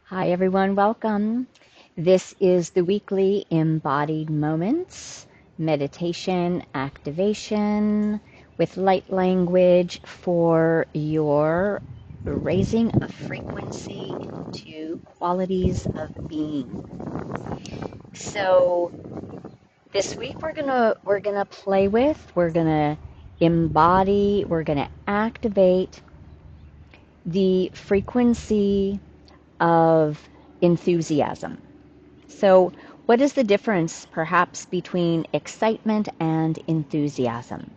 Hi, everyone. Welcome. This is the weekly Embodied Moments Meditation Activation with light language for your raising of frequency into qualities of being. So this week we're gonna play with, we're gonna embody, we're gonna activate the frequency of enthusiasm. So, what is the difference perhaps between excitement and enthusiasm?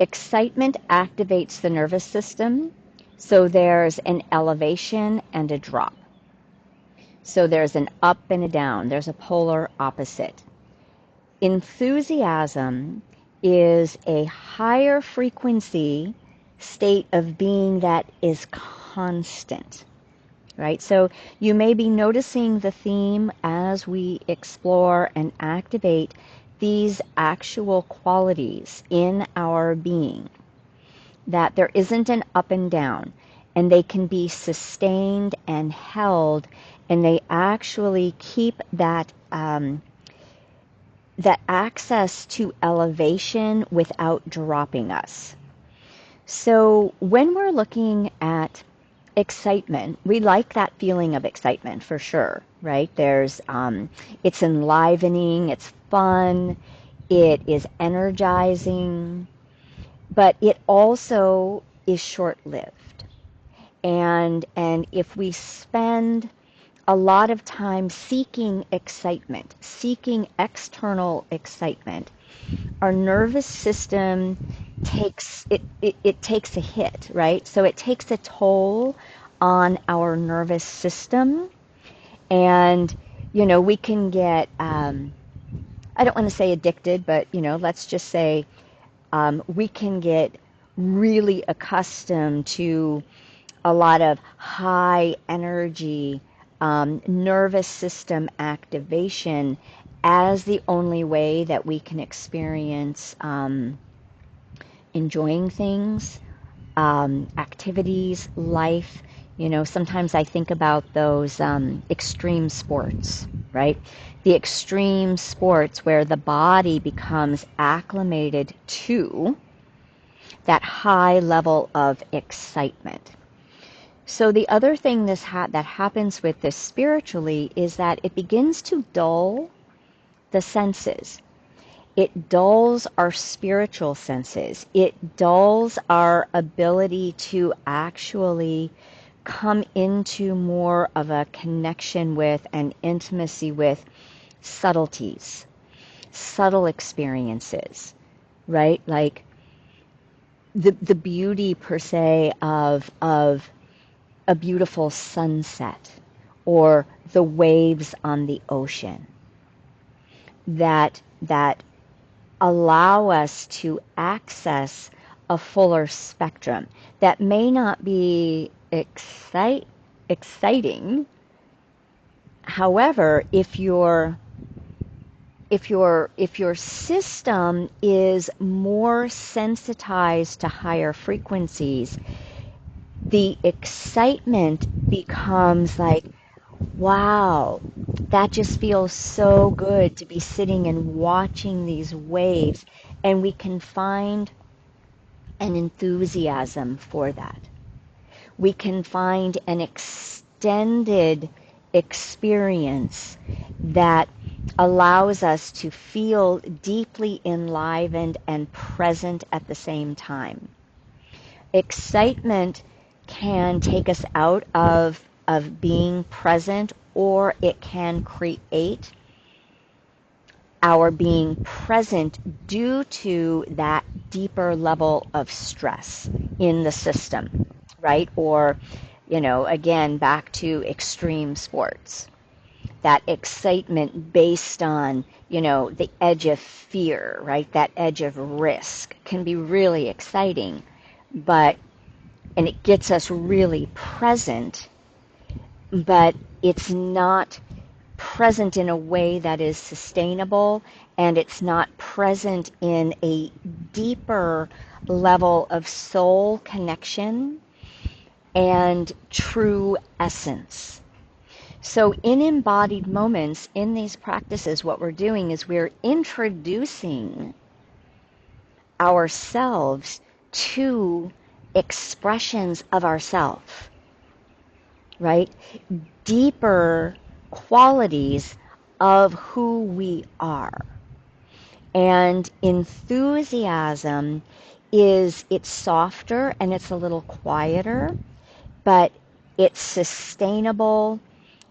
Excitement activates the nervous system, so there's an elevation and a drop. So there's an up and a down, there's a polar opposite. Enthusiasm is a higher frequency state of being that is constant. Right? So you may be noticing the theme as we explore and activate these actual qualities in our being, that there isn't an up and down, and they can be sustained and held, and they actually keep that that access to elevation without dropping us. So when we're looking at excitement, we like that feeling of excitement for sure, right? It's enlivening, it's fun, it is energizing, but it also is short-lived. And if we spend a lot of time seeking excitement, seeking external excitement, our nervous system it takes a hit, right? So it takes a toll on our nervous system, and we can get I don't want to say addicted, but let's just say we can get really accustomed to a lot of high energy nervous system activation as the only way that we can experience enjoying things, activities, life. Sometimes I think about those extreme sports, right? The extreme sports where the body becomes acclimated to that high level of excitement. So the other thing that happens with this spiritually is that it begins to dull the senses. It dulls our spiritual senses. It dulls our ability to actually come into more of a connection with and intimacy with subtleties, subtle experiences, right? Like the beauty per se of a beautiful sunset or the waves on the ocean that allow us to access a fuller spectrum that may not be exciting. However, if your system is more sensitized to higher frequencies, the excitement becomes like, wow, that just feels so good to be sitting and watching these waves, and we can find an enthusiasm for that. We can find an extended experience that allows us to feel deeply enlivened and present at the same time. Excitement can take us out of being present, or it can create our being present due to that deeper level of stress in the system, right? Or, again, back to extreme sports. That excitement based on, the edge of fear, right? That edge of risk can be really exciting, and it gets us really present, but it's not present in a way that is sustainable, and it's not present in a deeper level of soul connection and true essence. So in embodied moments, in these practices, what we're doing is we're introducing ourselves to expressions of ourself, right? Deeper qualities of who we are. And enthusiasm it's softer and it's a little quieter, but it's sustainable.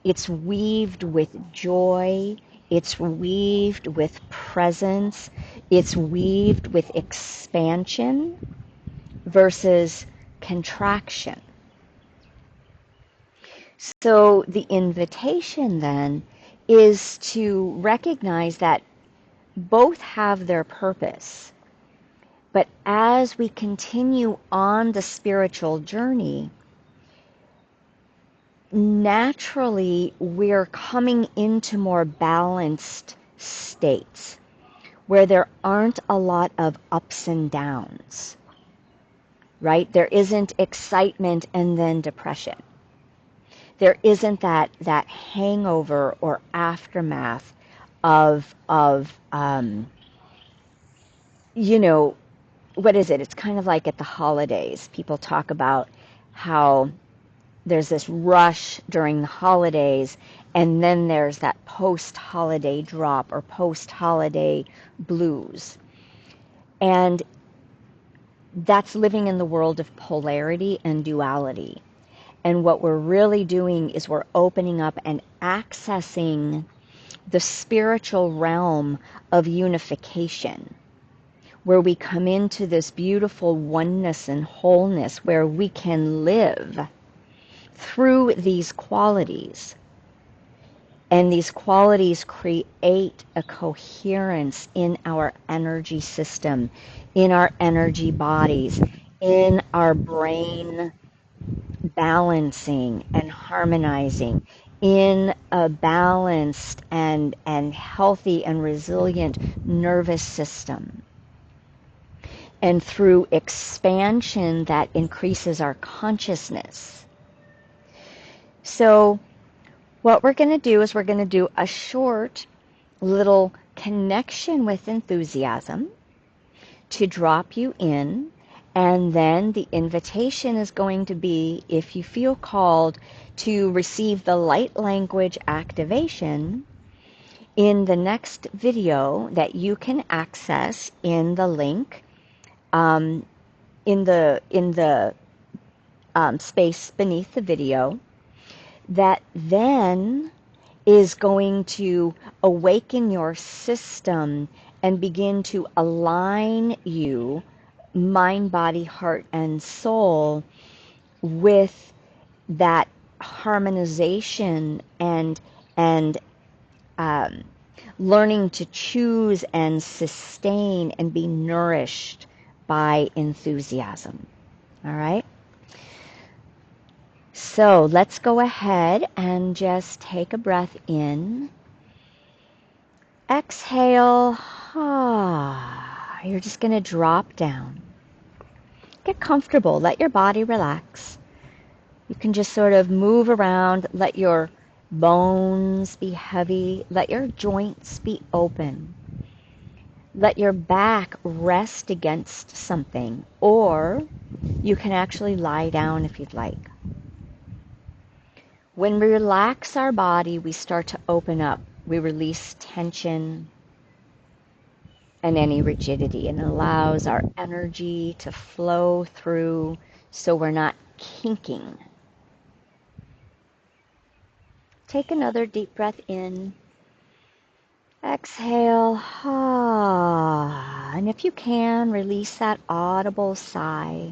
It's weaved with joy. It's weaved with presence. It's weaved with expansion versus contraction. So the invitation then is to recognize that both have their purpose. But as we continue on the spiritual journey, naturally we're coming into more balanced states where there aren't a lot of ups and downs, right? There isn't excitement and then depression. There isn't that hangover or aftermath of you know, what is it? It's kind of like at the holidays. People talk about how there's this rush during the holidays, and then there's that post-holiday drop or post-holiday blues. And that's living in the world of polarity and duality. And what we're really doing is we're opening up and accessing the spiritual realm of unification, where we come into this beautiful oneness and wholeness, where we can live through these qualities. And these qualities create a coherence in our energy system, in our energy bodies, in our brain balancing and harmonizing, in a balanced and healthy and resilient nervous system. And through expansion that increases our consciousness. So what we're going to do is we're going to do a short little connection with enthusiasm to drop you in, and then the invitation is going to be, if you feel called to receive the light language activation, in the next video that you can access in the link in the space beneath the video, that then is going to awaken your system and begin to align you, mind, body, heart, and soul, with that harmonization and learning to choose and sustain and be nourished by enthusiasm. All right? So let's go ahead and just take a breath in. Exhale. You're just going to drop down. Get comfortable. Let your body relax. You can just sort of move around. Let your bones be heavy. Let your joints be open. Let your back rest against something, or you can actually lie down if you'd like. When we relax our body, we start to open up. We release tension and any rigidity, and it allows our energy to flow through so we're not kinking. Take another deep breath in. Exhale. And if you can, release that audible sigh.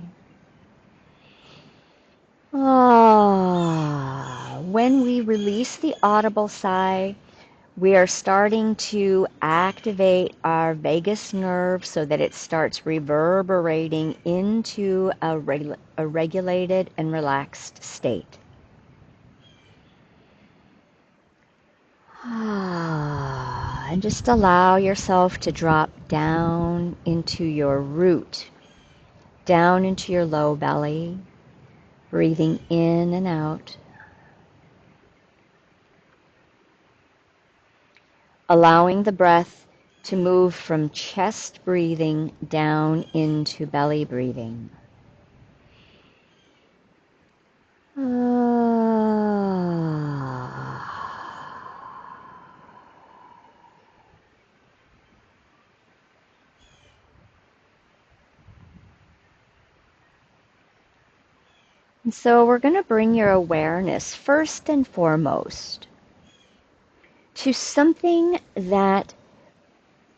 When we release the audible sigh, we are starting to activate our vagus nerve so that it starts reverberating into a regulated and relaxed state. And just allow yourself to drop down into your root, down into your low belly, Breathing in and out. Allowing the breath to move from chest breathing down into belly breathing. And so we're going to bring your awareness first and foremost to something that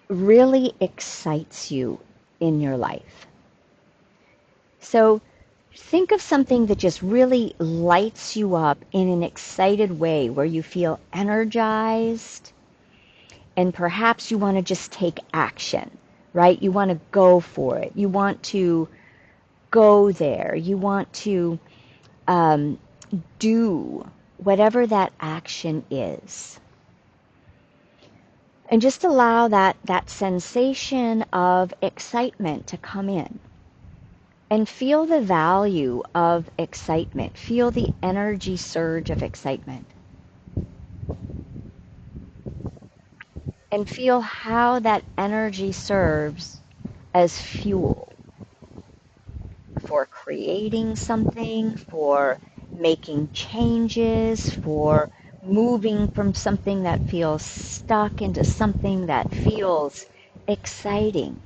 really excites you in your life. So think of something that just really lights you up in an excited way where you feel energized and perhaps you want to just take action, right? You want to go for it. You want to go there. You want to do whatever that action is. And just allow that sensation of excitement to come in. And feel the value of excitement. Feel the energy surge of excitement. And feel how that energy serves as fuel for creating something, for making changes, for moving from something that feels stuck into something that feels exciting.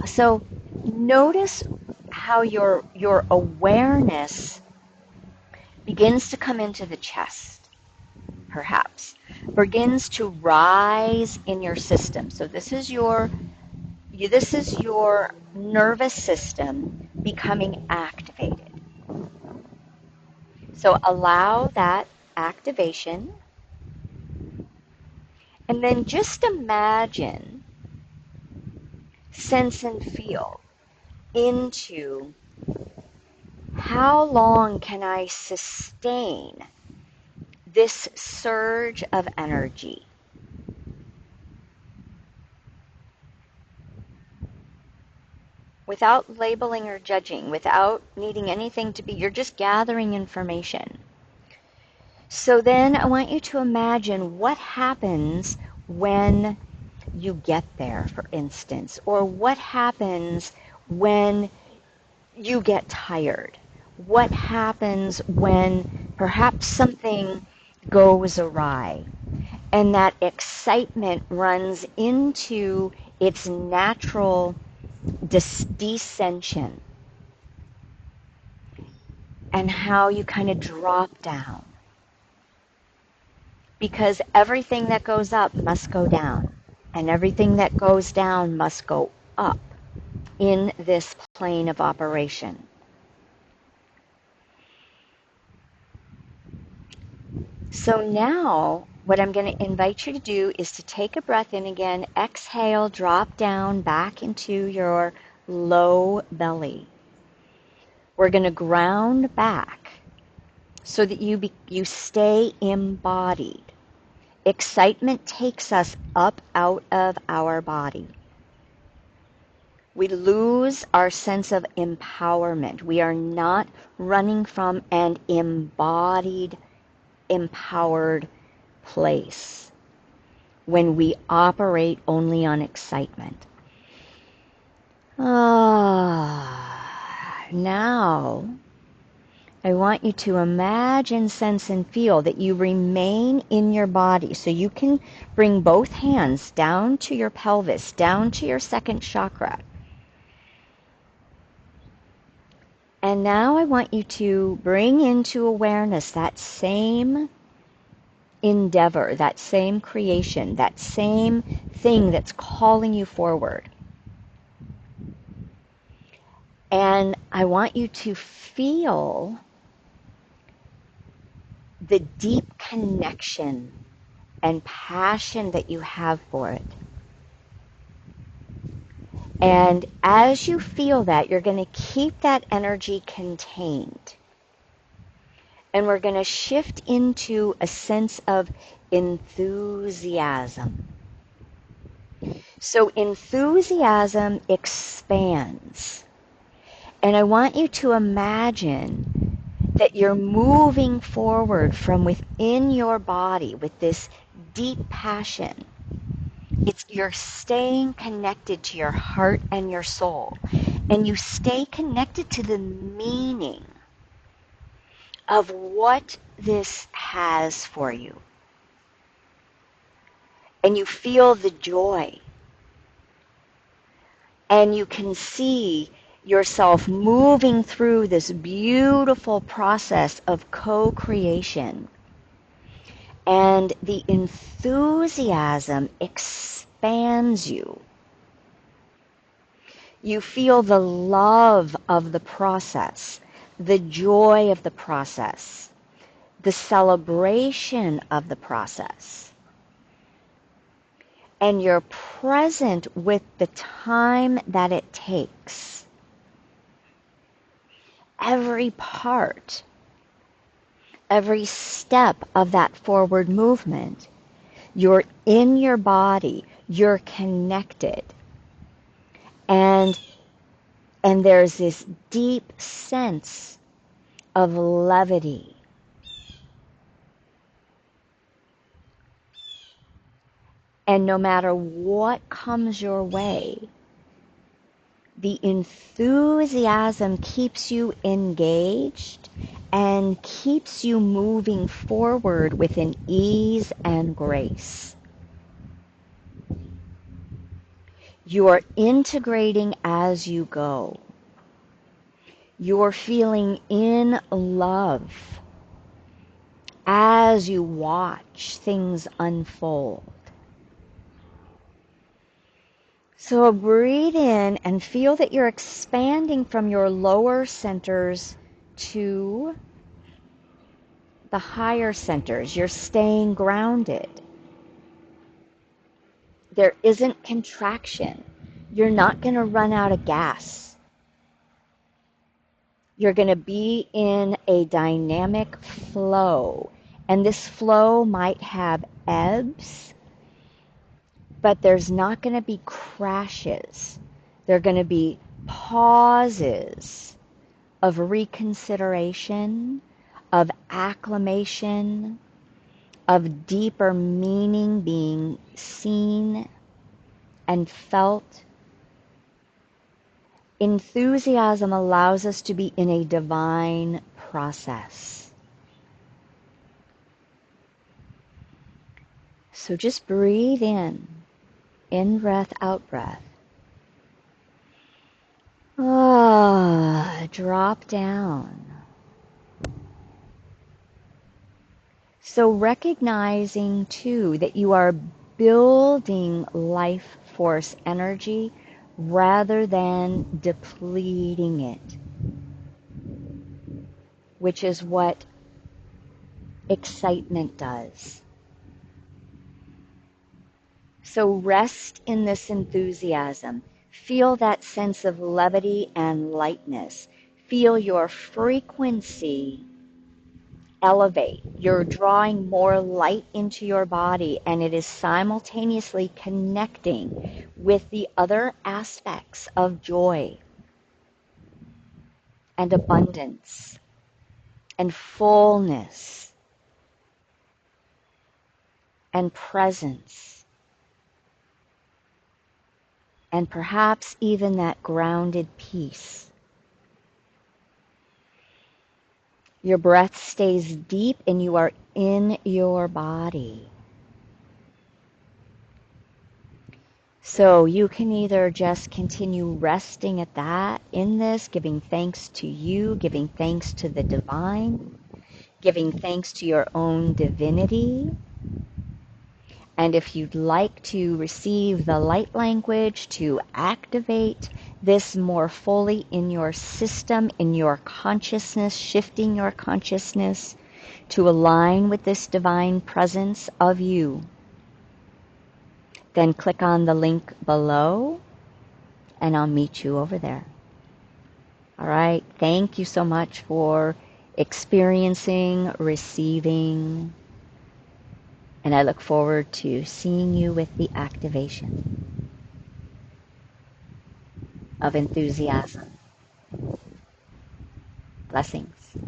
So notice how your awareness begins to come into the chest, perhaps, begins to rise in your system. So this is your nervous system becoming activated. So allow that activation, and then just imagine, sense and feel into how long can I sustain this surge of energy. Without labeling or judging, without needing anything to be, you're just gathering information. So then I want you to imagine what happens when you get there, for instance, or what happens when you get tired. What happens when perhaps something goes awry and that excitement runs into its natural descension, and how you kind of drop down. Because everything that goes up must go down, and everything that goes down must go up in this plane of operation. So now what I'm going to invite you to do is to take a breath in again, exhale, drop down back into your low belly. We're going to ground back so that you stay embodied. Excitement takes us up out of our body. We lose our sense of empowerment. We are not running from an embodied, empowered place when we operate only on excitement. Now, I want you to imagine, sense, and feel that you remain in your body. So you can bring both hands down to your pelvis, down to your second chakra. And now I want you to bring into awareness that same endeavor, that same creation, that same thing that's calling you forward. And I want you to feel the deep connection and passion that you have for it. And as you feel that, you're going to keep that energy contained. And we're going to shift into a sense of enthusiasm. So enthusiasm expands. And I want you to imagine that you're moving forward from within your body with this deep passion. You're staying connected to your heart and your soul. And you stay connected to the meaning of what this has for you. And you feel the joy. And you can see yourself moving through this beautiful process of co-creation. And the enthusiasm expands you. You feel the love of the process, the joy of the process, the celebration of the process. And you're present with the time that it takes. Every part, every step of that forward movement, you're in your body, you're connected. And there's this deep sense of levity. And no matter what comes your way, the enthusiasm keeps you engaged and keeps you moving forward with an ease and grace. You are integrating as you go. You're feeling in love as you watch things unfold. So breathe in and feel that you're expanding from your lower centers to the higher centers. You're staying grounded. There isn't contraction. You're not going to run out of gas. You're going to be in a dynamic flow. And this flow might have ebbs, but there's not going to be crashes. There are going to be pauses of reconsideration, of acclamation, of deeper meaning being seen and felt. Enthusiasm allows us to be in a divine process. So just breathe in breath, out breath. Drop down. So recognizing too that you are building life force energy rather than depleting it, which is what excitement does. So rest in this enthusiasm. Feel that sense of levity and lightness. Feel your frequency elevate. You're drawing more light into your body, and it is simultaneously connecting with the other aspects of joy and abundance and fullness and presence, and perhaps even that grounded peace. Your breath stays deep and you are in your body. So you can either just continue resting at that, in this, giving thanks to you, giving thanks to the divine, giving thanks to your own divinity. And if you'd like to receive the light language to activate this more fully in your system, in your consciousness, shifting your consciousness to align with this divine presence of you, then click on the link below and I'll meet you over there. All right. Thank you so much for experiencing, receiving, and I look forward to seeing you with the activation of enthusiasm. Blessings.